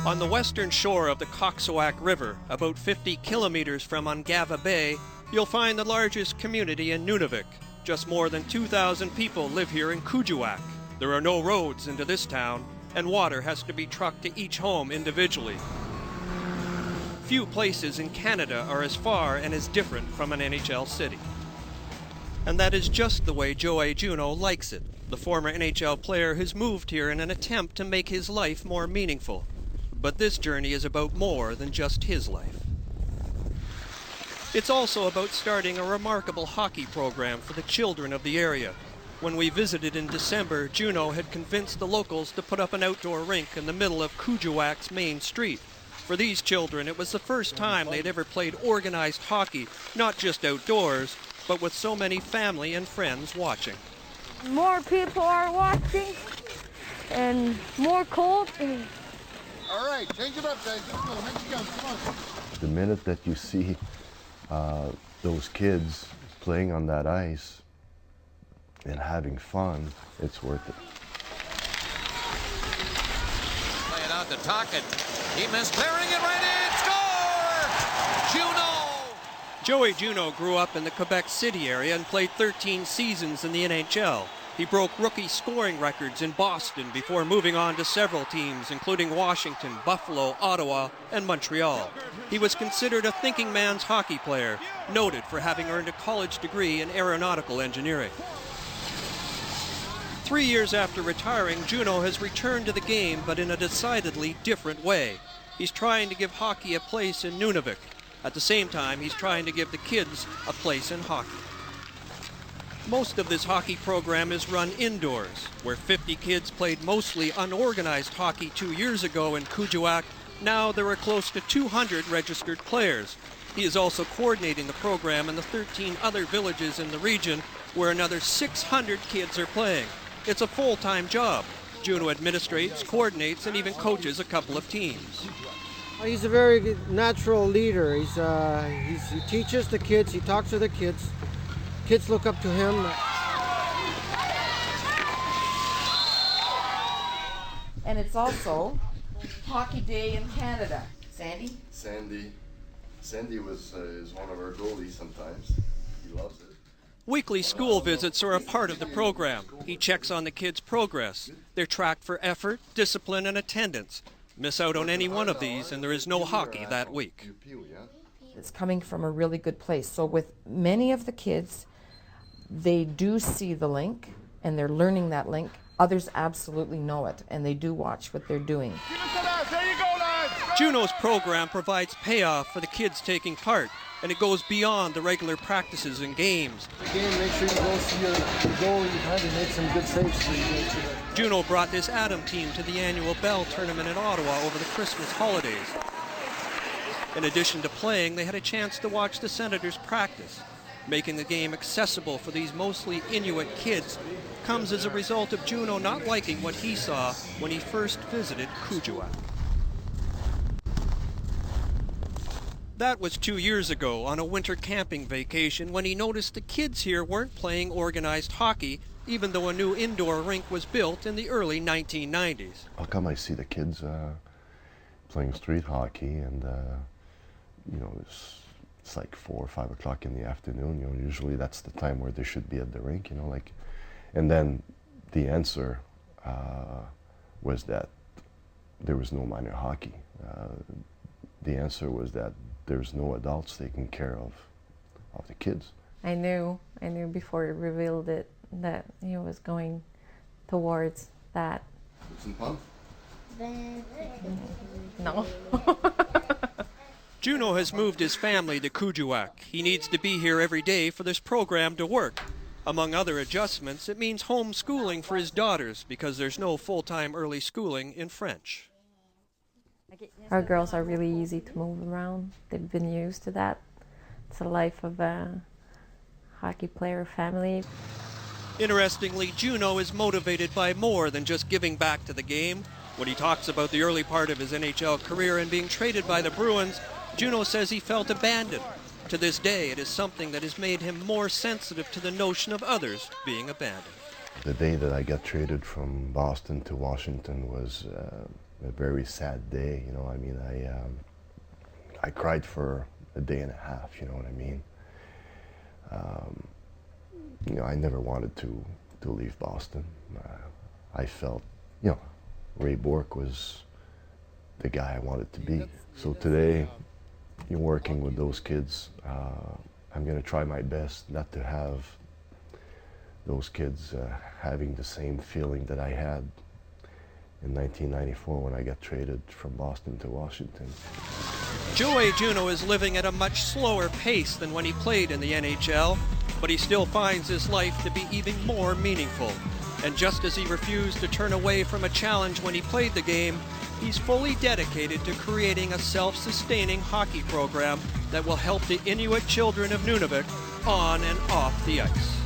On the western shore of the Coxswack River, about 50 kilometers from Ungava Bay, you'll find the largest community in Nunavik. Just more than 2,000 people live here in Kuujjuaq. There are no roads into this town, and water has to be trucked to each home individually. Few places in Canada are as far and as different from an NHL city. And that is just the way Joé Juneau likes it. The former NHL player has moved here in an attempt to make his life more meaningful. But this journey is about more than just his life. It's also about starting a remarkable hockey program for the children of the area. When we visited in December, Juneau had convinced the locals to put up an outdoor rink in the middle of Kuujjuaq's main street. For these children, it was the first time they'd ever played organized hockey, not just outdoors, but with so many family and friends watching. More people are watching, and more cold. All right, change it up, guys. Let's go. Make it count. Come on. The minute that you see those kids playing on that ice and having fun, it's worth it. Play it out to Tocchet. He missed, clearing it right in. Score! Juneau! Joé Juneau grew up in the Quebec City area and played 13 seasons in the NHL. He broke rookie scoring records in Boston before moving on to several teams, including Washington, Buffalo, Ottawa, and Montreal. He was considered a thinking man's hockey player, noted for having earned a college degree in aeronautical engineering. 3 years after retiring, Juneau has returned to the game, but in a decidedly different way. He's trying to give hockey a place in Nunavik. At the same time, he's trying to give the kids a place in hockey. Most of this hockey program is run indoors. Where 50 kids played mostly unorganized hockey 2 years ago in Kuujjuaq, now there are close to 200 registered players. He is also coordinating the program in the 13 other villages in the region where another 600 kids are playing. It's a full-time job. Juneau administrates, coordinates, and even coaches a couple of teams. He's a very good natural leader. He teaches the kids, he talks to the kids. Kids look up to him. And it's also Hockey Day in Canada. Sandy? Sandy is one of our goalies sometimes. He loves it. Weekly school visits are a part of the program. He checks on the kids' progress. They're tracked for effort, discipline, and attendance. Miss out on any one of these, and there is no hockey that week. It's coming from a really good place. So with many of the kids, they do see the link, and they're learning that link. Others absolutely know it, and they do watch what they're doing. Juneau's program provides payoff for the kids taking part, and it goes beyond the regular practices and games. Again, make sure you go see your goal behind and make some good saves. Juneau brought this Atom team to the annual Bell tournament in Ottawa over the Christmas holidays. In addition to playing, they had a chance to watch the Senators practice. Making the game accessible for these mostly Inuit kids comes as a result of Juneau not liking what he saw when he first visited Kuujjuaq. That was 2 years ago on a winter camping vacation when he noticed the kids here weren't playing organized hockey, even though a new indoor rink was built in the early 1990s. How come I see the kids playing street hockey and, it's like 4 or 5 o'clock in the afternoon, usually that's the time where they should be at the rink, and then the answer was that there was no minor hockey. The answer was that there's no adults taking care of the kids. I knew before he revealed it that he was going towards that. Some fun? No. Juneau has moved his family to Kuujjuaq. He needs to be here every day for this program to work. Among other adjustments, it means homeschooling for his daughters because there's no full-time early schooling in French. Our girls are really easy to move around. They've been used to that. It's a life of a hockey player family. Interestingly, Juneau is motivated by more than just giving back to the game. When he talks about the early part of his NHL career and being traded by the Bruins, Juneau says he felt abandoned. To this day, it is something that has made him more sensitive to the notion of others being abandoned. The day that I got traded from Boston to Washington was a very sad day, you know. I mean, I cried for a day and a half, you know what I mean. You know, I never wanted to leave Boston. I felt, you know, Ray Bourque was the guy I wanted to be. So today, you're working with those kids. I'm going to try my best not to have those kids having the same feeling that I had in 1994 when I got traded from Boston to Washington. Joé Juneau is living at a much slower pace than when he played in the NHL, but he still finds his life to be even more meaningful. And just as he refused to turn away from a challenge when he played the game, he's fully dedicated to creating a self-sustaining hockey program that will help the Inuit children of Nunavik on and off the ice.